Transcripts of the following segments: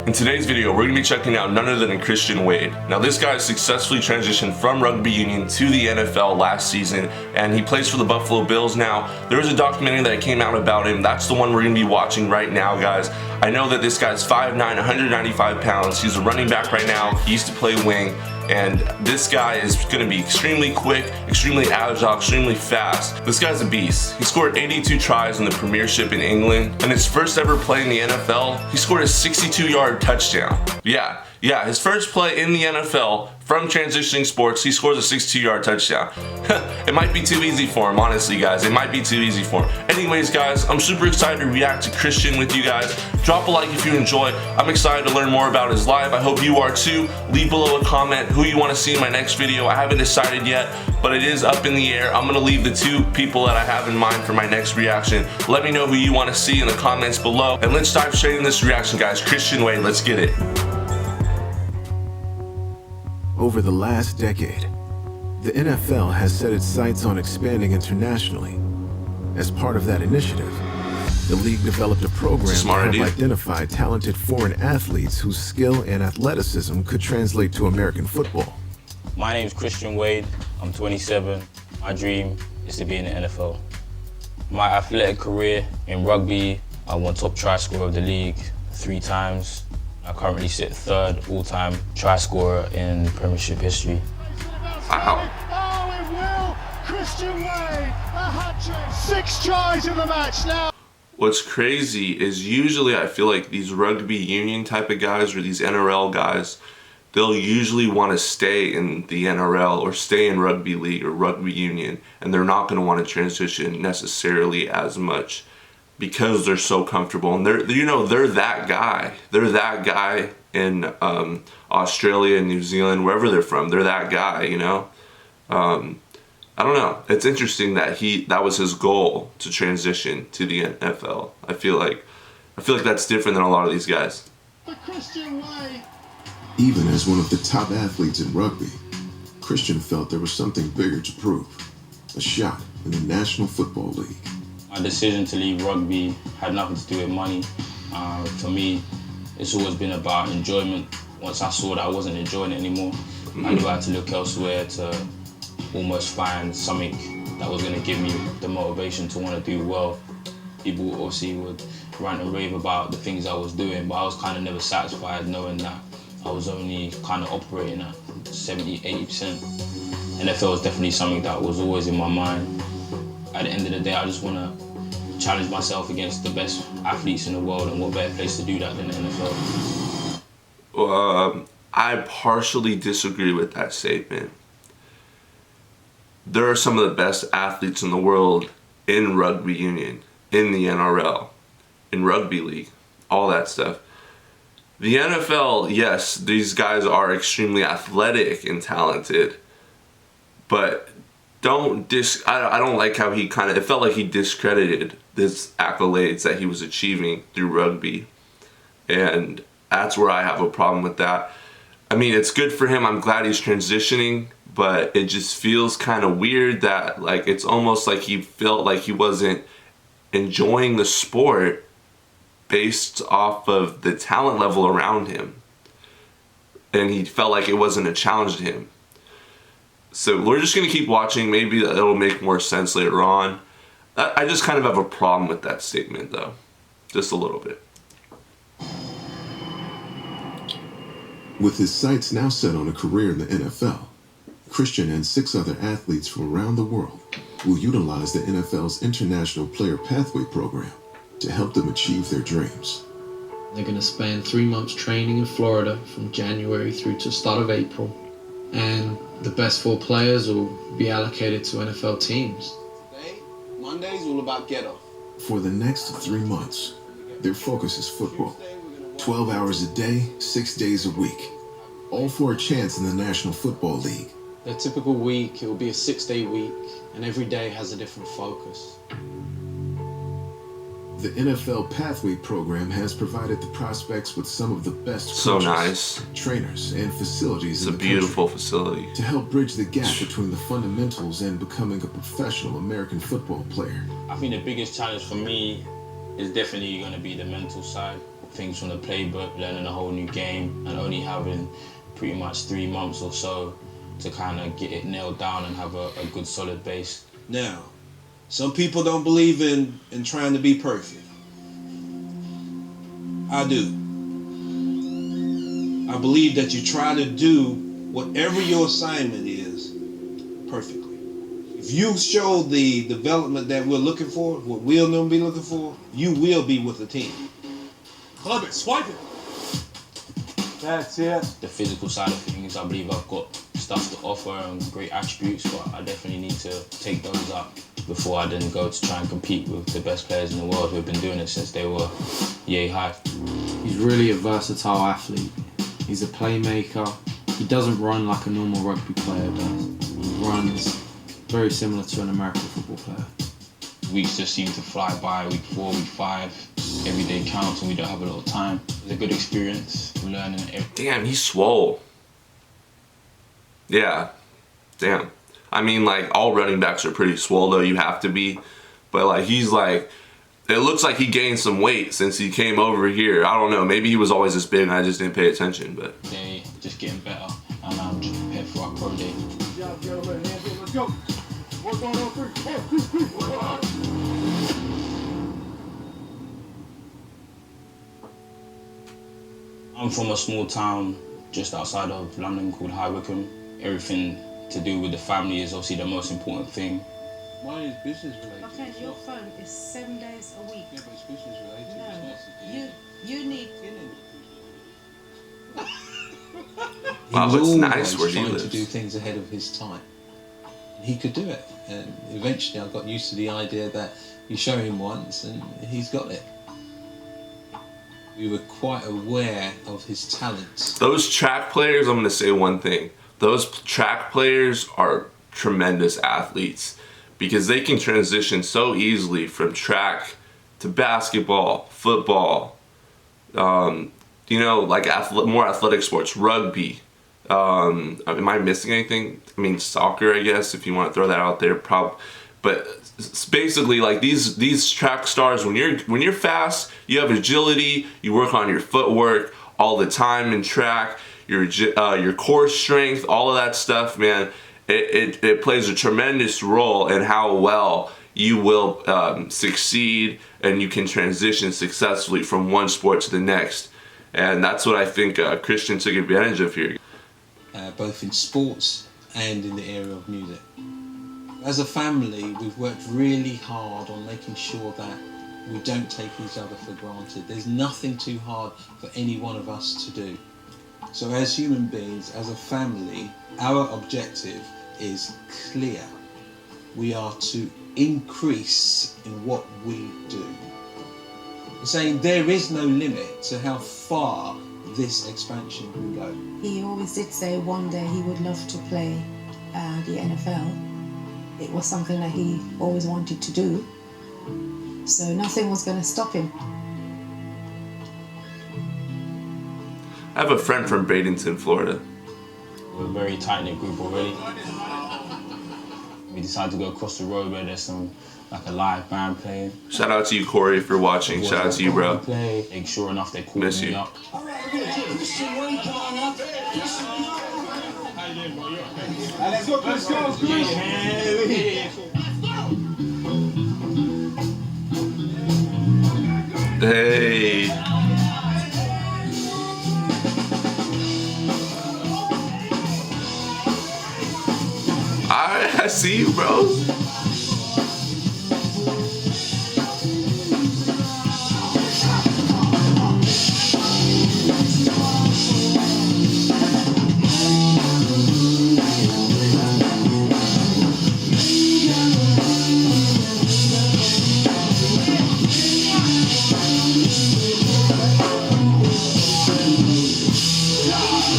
In today's video, we're going to be checking out none other than Christian Wade. Now, this guy successfully transitioned from rugby union to the NFL last season, and he plays for the Buffalo Bills now. There was a documentary that came out about him. That's the one we're going to be watching right now, guys. I know that this guy's 5'9", 195 pounds. He's a running back right now. He used to play wing. And this guy is going to be extremely quick, extremely agile, extremely fast. This guy's a beast. He scored 82 tries in the Premiership in England. And his first ever play in the NFL, he scored a 62-yard touchdown. Yeah, his first play in the NFL from transitioning sports, he scores a 62-yard touchdown. It might be too easy for him, honestly, guys. It might be too easy for him. Anyways, guys, I'm super excited to react to Christian with you guys. Drop a like if you enjoy. I'm excited to learn more about his life. I hope you are too. Leave below a comment who you want to see in my next video. I haven't decided yet, but it is up in the air. I'm going to leave the two people that I have in mind for my next reaction. Let me know who you want to see in the comments below. And let's dive straight into this reaction, guys. Christian Wade, let's get it. Over the last decade, the NFL has set its sights on expanding internationally. As part of that initiative, the league developed a program to help identify talented foreign athletes whose skill and athleticism could translate to American football. My name's Christian Wade. I'm 27. My dream is to be in the NFL. My athletic career in rugby, I won top try scorer of the league 3 times. I currently sit 3rd all-time try scorer in Premiership history. Wow. Oh, it will! Christian Wade, a hat-trick, 6 tries in the match now. What's crazy is usually I feel like these rugby union type of guys or these NRL guys, they'll usually want to stay in the NRL or stay in rugby league or rugby union, and they're not going to want to transition necessarily as much because they're so comfortable. And they're that guy. They're that guy in Australia and New Zealand, wherever they're from. They're that guy, you know. I don't know. It's interesting that that was his goal, to transition to the NFL. I feel like that's different than a lot of these guys. Even as one of the top athletes in rugby, Christian felt there was something bigger to prove. A shot in the National Football League. My decision to leave rugby had nothing to do with money. For me, it's always been about enjoyment. Once I saw that I wasn't enjoying it anymore, I knew I had to look elsewhere to almost find something that was going to give me the motivation to want to do well. People obviously would rant and rave about the things I was doing, but I was kind of never satisfied knowing that I was only kind of operating at 70, 80%. NFL was definitely something that was always in my mind. At the end of the day, I just want to challenge myself against the best athletes in the world, and what better place to do that than the NFL? I partially disagree with that statement. There are some of the best athletes in the world in rugby union, in the NRL, in rugby league, all that stuff. The NFL, yes, these guys are extremely athletic and talented, but I don't like how it felt like he discredited his accolades that he was achieving through rugby. And that's where I have a problem with that. I mean, it's good for him. I'm glad he's transitioning, but it just feels kind of weird that, like, it's almost like he felt like he wasn't enjoying the sport based off of the talent level around him. And he felt like it wasn't a challenge to him. So we're just going to keep watching. Maybe it'll make more sense later on. I just kind of have a problem with that statement, though. Just a little bit. With his sights now set on a career in the NFL, Christian and 6 other athletes from around the world will utilize the NFL's International Player Pathway Program to help them achieve their dreams. They're going to spend 3 months training in Florida from January through to start of April. And the best 4 players will be allocated to NFL teams. Today, Monday's all about get off. For the next 3 months, their focus is football. 12 hours a day, 6 days a week. All for a chance in the National Football League. Their typical week, it will be a 6-day week, and every day has a different focus. The NFL Pathway Program has provided the prospects with some of the best coaches, trainers, and facilities in the country. It's a beautiful facility. To help bridge the gap between the fundamentals and becoming a professional American football player. I think the biggest challenge for me is definitely going to be the mental side. things from the playbook, learning a whole new game, and only having pretty much 3 months or so to kind of get it nailed down and have a good solid base. Now, some people don't believe in trying to be perfect. I do. I believe that you try to do whatever your assignment is perfectly. If you show the development that we're looking for, what we'll know be looking for, you will be with the team. Club it, swipe it. That's it. The physical side of things, I believe I've got stuff to offer and great attributes, but I definitely need to take those up before I then go to try and compete with the best players in the world who have been doing it since they were yay high. He's really a versatile athlete. He's a playmaker. He doesn't run like a normal rugby player does. He runs very similar to an American football player. Weeks just seem to fly by, week 4, week 5. Every day counts and we don't have a lot of time. It's a good experience, learning everything. Damn, he's swole. Yeah, damn. I mean, like, all running backs are pretty swole, though. You have to be. But, like, he's like, it looks like he gained some weight since he came over here. I don't know. Maybe he was always this big and I just didn't pay attention, but. They just getting better and I'm just prepared for our pro day. Good job, gentlemen. Hands up, let's go. Work on 3. 1, 2, 3. Work on. I'm from a small town just outside of London called High Wycombe. Everything to do with the family is obviously the most important thing. Mine is business related. Okay, your phone is 7 days a week. Yeah, but it's business related. No, It's not you need. Wow, He was it's nice always where he trying to lives. do things ahead of his time. He could do it, and eventually I got used to the idea that you show him once and he's got it. We were quite aware of his talents. Those track players, I'm going to say one thing. Those track players are tremendous athletes because they can transition so easily from track to basketball, football, you know, like more athletic sports, rugby. Am I missing anything? I mean, soccer, I guess, if you want to throw that out there. But it's basically, like, these track stars, when you're fast, you have agility, you work on your footwork all the time in track, your core strength, all of that stuff, man. It plays a tremendous role in how well you will succeed and you can transition successfully from one sport to the next. And that's what I think Christian took advantage of here. Both in sports and in the area of music. As a family, we've worked really hard on making sure that we don't take each other for granted. There's nothing too hard for any one of us to do. So as human beings, as a family, our objective is clear. We are to increase in what we do. We're saying there is no limit to how far this expansion can go. He always did say one day he would love to play the NFL. It was something that he always wanted to do. So nothing was going to stop him. I have a friend from Bradenton, Florida. We're a very tight-knit group already. We decided to go across the road where there's like a live band playing. Shout out to you, Corey, for watching. Shout out to you, bro. And sure enough, they called Miss me you. up. Let's go, Chris. Hey. I see you, bro.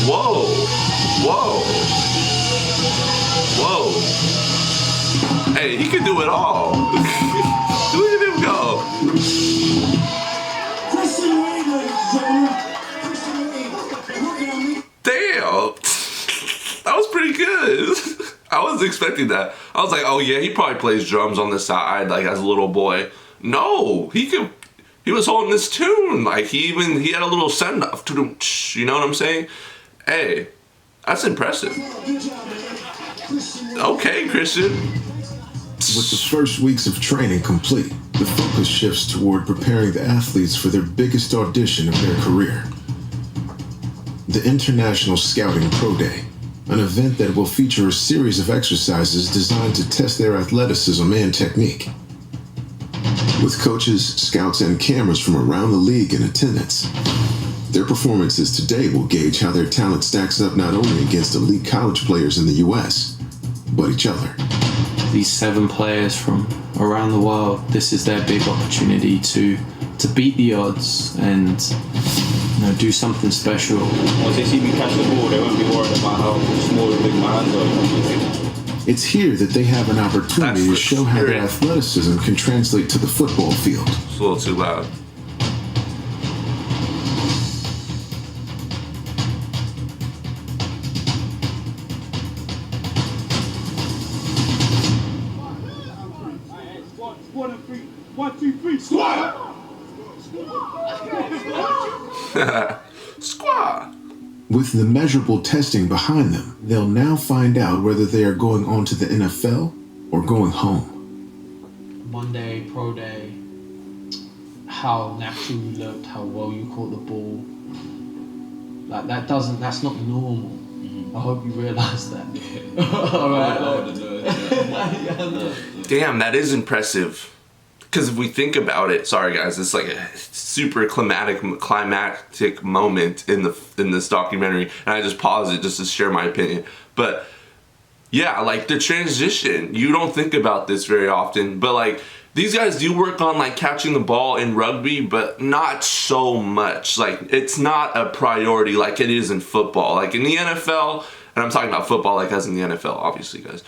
Whoa. Whoa. Whoa. Hey, he can do it all. Look at him go. Damn. That was pretty good. I was expecting that. I was like, oh yeah, he probably plays drums on the side, like as a little boy. No, he could. he was holding this tune. Like, he had a little send-off. You know what I'm saying? Hey, that's impressive. Okay, Christian. With the first weeks of training complete, the focus shifts toward preparing the athletes for their biggest audition of their career. The International Scouting Pro Day, an event that will feature a series of exercises designed to test their athleticism and technique. With coaches, scouts, and cameras from around the league in attendance, their performances today will gauge how their talent stacks up not only against elite college players in the U.S., but each other. These 7 players from around the world, this is their big opportunity to beat the odds and do something special. Once they see me catch the ball, they won't be worried about how small or big my hands are. It's here that they have an opportunity to show how their athleticism can translate to the football field. It's a little too loud. Squad. With the measurable testing behind them, they'll now find out whether they are going on to the NFL or going home. Monday, pro day, how natural you looked, how well you caught the ball. Like, that's not normal. I hope you realise that. Alright. Damn, that is impressive. Because if we think about it, sorry guys, it's like a super climactic moment in this documentary, and I just paused it just to share my opinion. But yeah, like the transition, you don't think about this very often, but like these guys do work on like catching the ball in rugby, but not so much. Like, it's not a priority like it is in football. Like in the NFL, and I'm talking about football like as in the NFL, obviously, guys.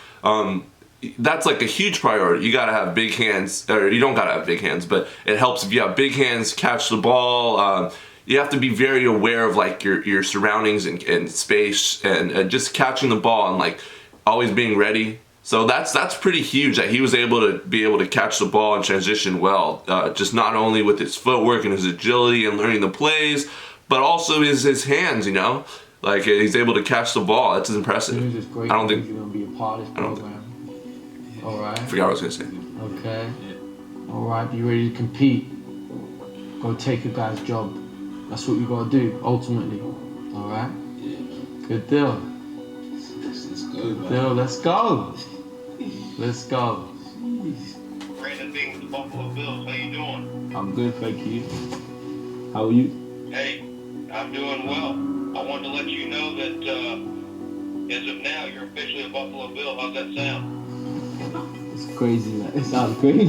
That's like a huge priority. You gotta have big hands, or you don't gotta have big hands, but it helps if you have big hands, catch the ball. You have to be very aware of like your surroundings and space, and just catching the ball and like always being ready. So that's pretty huge that he was able to catch the ball and transition well. Just not only with his footwork and his agility and learning the plays, but also his hands. Like he's able to catch the ball. That's impressive. I don't think you're gonna be a part of this program. Alright. I forgot what I was gonna say. Okay. Alright, be ready to compete. Go take a guy's job. That's what we gotta do, ultimately. Alright? Good deal. Good deal. Let's go. Let's go. Brandon Bean with the Buffalo Bills. How you doing? I'm good, thank you. How are you? Hey, I'm doing well. I wanted to let you know that as of now, you're officially a Buffalo Bill. How's that sound? It's crazy, man. It sounds crazy.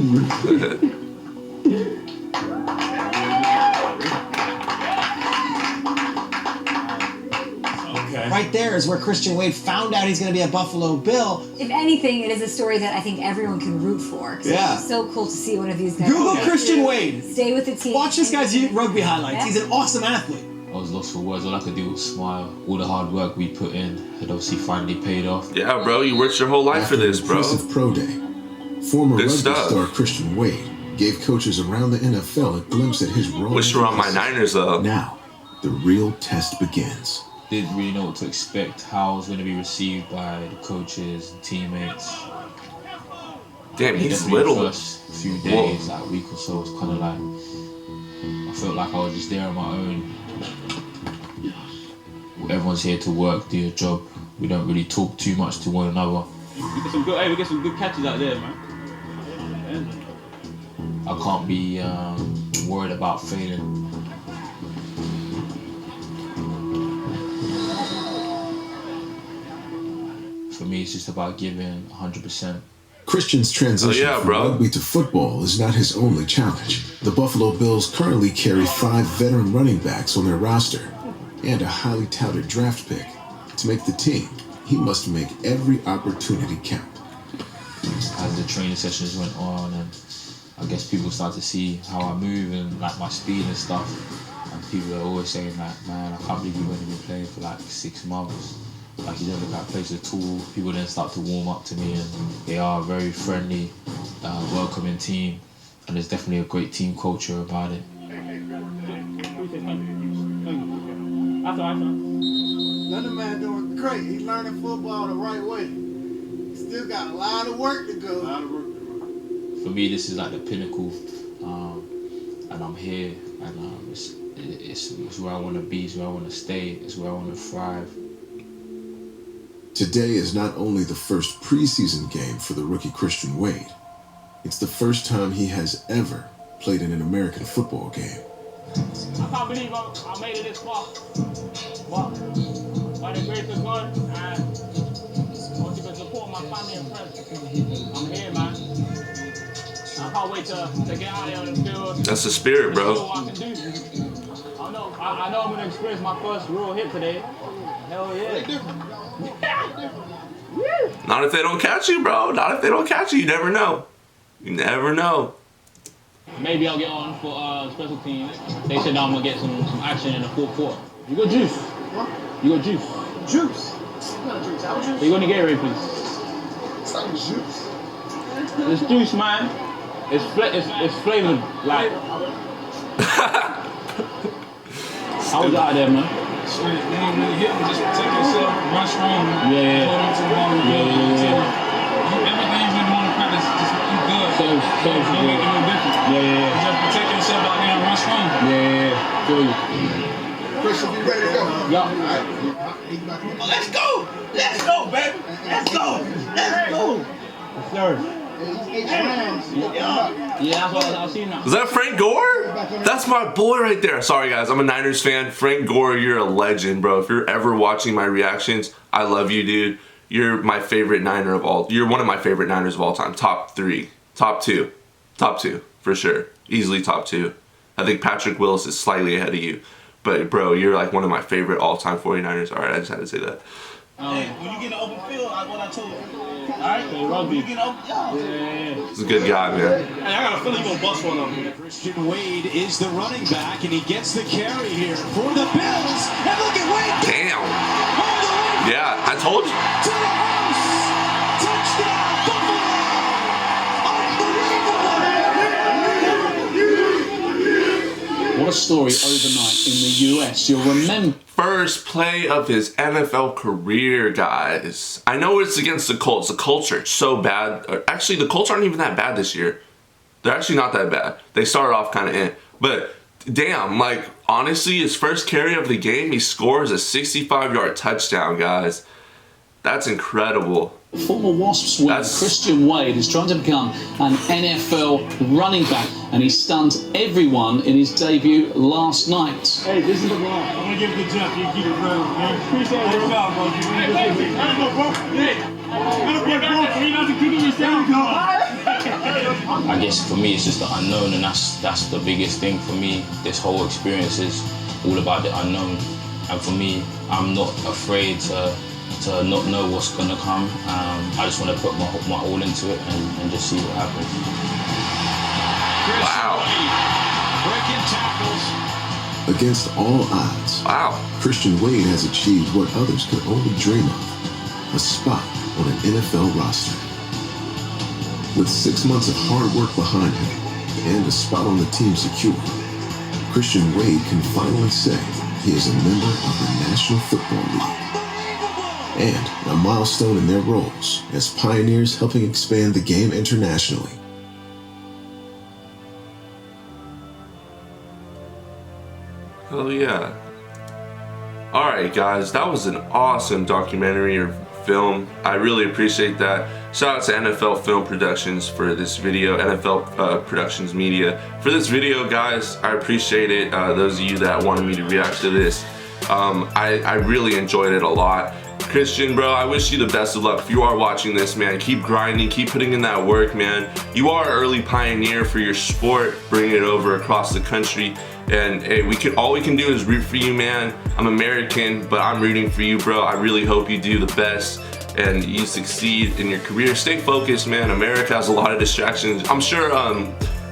Okay. Right there is where Christian Wade found out he's going to be a Buffalo Bill. If anything, it is a story that I think everyone can root for. Yeah. It's so cool to see one of these guys. Google Christian Wade. Stay with the team. Watch this guy's rugby highlights. Yeah. He's an awesome athlete. I was lost for words. All I could do was smile. All the hard work we put in had obviously finally paid off. Yeah, bro, you worked your whole life for this, bro. Impressive pro day. Former rugby star Christian Wade gave coaches around the NFL a glimpse at his role. Wish you were on my Niners, though. Now, the real test begins. Didn't really know what to expect, how I was going to be received by the coaches and teammates. Damn, he's little. The first few days, like a week or so, was kind of like, I felt like I was just there on my own. Everyone's here to work, do your job. We don't really talk too much to one another. We get some good catches out there, man. I can't be worried about failing. For me, it's just about giving 100%. Christian's transition from rugby to football is not his only challenge. The Buffalo Bills currently carry 5 veteran running backs on their roster and a highly touted draft pick. To make the team, he must make every opportunity count. As the training sessions went on, and I guess people start to see how I move and like my speed and stuff, and people are always saying like, man, I can't believe you've only been playing for like 6 months. Like, you don't look like plays at all. People then start to warm up to me, and they are a very friendly, welcoming team, and there's definitely a great team culture about it. That's all right, son. Another man doing great. He's learning football the right way. He still got a lot of work to go. For me, this is like the pinnacle, and I'm here, and it's where I want to be, it's where I want to stay, it's where I want to thrive. Today is not only the first preseason game for the rookie Christian Wade, it's the first time he has ever played in an American football game. I can't believe I made it this far. But by the grace of God and also the support of my family and friends, I'm here, man. I can't wait to get out there on the field. That's the spirit, bro. What I can do. I know I'm gonna experience my first real hit today. Hell yeah. Not if they don't catch you, bro. Not if they don't catch you. You never know. You never know. Maybe I'll get on for special teams. They said I'm gonna get some action in the fourth quarter. You got juice? What? You got juice? Juice? What kind of juice? Apple juice? You gonna get ready, please? It's not juice. It's juice, man. It's flavored like. How was out there, man? Shit, they ain't really hit me. Just protect yourself, run strong. Yeah. Hold on to the ball. Everything you've been doing in practice, just you good. Don't make it no different. Yeah. Just protect yourself out there and run strong. Yeah. Feel you. Christian, be ready to go. Yeah. Let's go! Let's go, baby! Let's go! Let's go! Yes, sir. Yeah, that's what I've seen now. Is that Frank Gore? That's my boy right there. Sorry guys, I'm a Niners fan. Frank Gore, you're a legend, bro. If you're ever watching my reactions, I love you, dude. You're my favorite Niner of all. You're one of my favorite Niners of all time. Top 3, top 2, for sure. Easily top 2. I think Patrick Willis is slightly ahead of you, but bro, you're like one of my favorite all-time 49ers. All right, I just had to say that. Hey, when you get an open field, like what I told you. Alright? Rugby. You get an open Yeah. He's a good guy, man. Hey, I got a feeling you're gonna bust one of them. Christian Wade is the running back, and he gets the carry here for the Bills. And look at Wade. Damn. Yeah, I told you. To the house. Touchdown, Buffalo. What a story overnight in the US. You'll remember. First play of his NFL career, guys. I know it's against the Colts. The Colts are so bad. Actually, the Colts aren't even that bad this year. They're actually not that bad. They started off kind of in. But damn, like, honestly, his first carry of the game, he scores a 65-yard touchdown, guys. That's incredible. Former Wasps winner Christian Wade is trying to become an NFL running back, and he stunned everyone in his debut last night. Hey, this is the ball. I'm gonna give it a jump. You keep it real, man. Appreciate it, bro. Good job, bro. I don't know, bro. I guess for me it's just the unknown, and that's the biggest thing for me. This whole experience is all about the unknown, and for me, I'm not afraid to not know what's gonna come. I just want to put my all into it and just see what happens. Wow. Breaking tackles. Against all odds, Christian Wade has achieved what others could only dream of, a spot on an NFL roster. With 6 months of hard work behind him and a spot on the team secure, Christian Wade can finally say he is a member of the National Football League. And a milestone in their roles as pioneers helping expand the game internationally. Hell yeah. Alright guys, that was an awesome documentary or film. I really appreciate that. Shout out to NFL Film Productions for this video, NFL Productions Media. For this video, guys, I appreciate it. Those of you that wanted me to react to this, I really enjoyed it a lot. Christian, bro, I wish you the best of luck. If you are watching this, man, keep grinding, keep putting in that work, man. You are an early pioneer for your sport, bringing it over across the country. And hey, all we can do is root for you, man. I'm American, but I'm rooting for you, bro. I really hope you do the best and you succeed in your career. Stay focused, man. America has a lot of distractions. I'm sure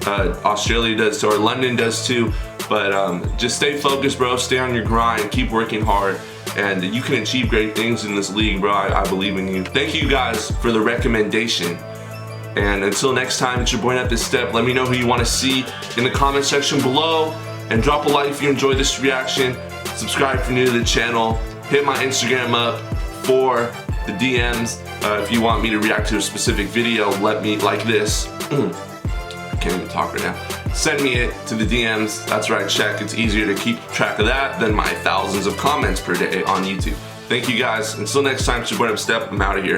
Australia does, or London does too. But just stay focused, bro. Stay on your grind. Keep working hard. And you can achieve great things in this league, bro. I believe in you. Thank you guys for the recommendation. And until next time, it's your boy At This Step. Let me know who you want to see in the comment section below. And drop a like if you enjoyed this reaction. Subscribe if you're new to the channel. Hit my Instagram up for the DMs. If you want me to react to a specific video, let me, like this. I can't even talk right now. Send me it to the DMs. That's where I check. It's easier to keep track of that than my thousands of comments per day on YouTube. Thank you guys. Until next time, it's your boy Step. I'm out of here.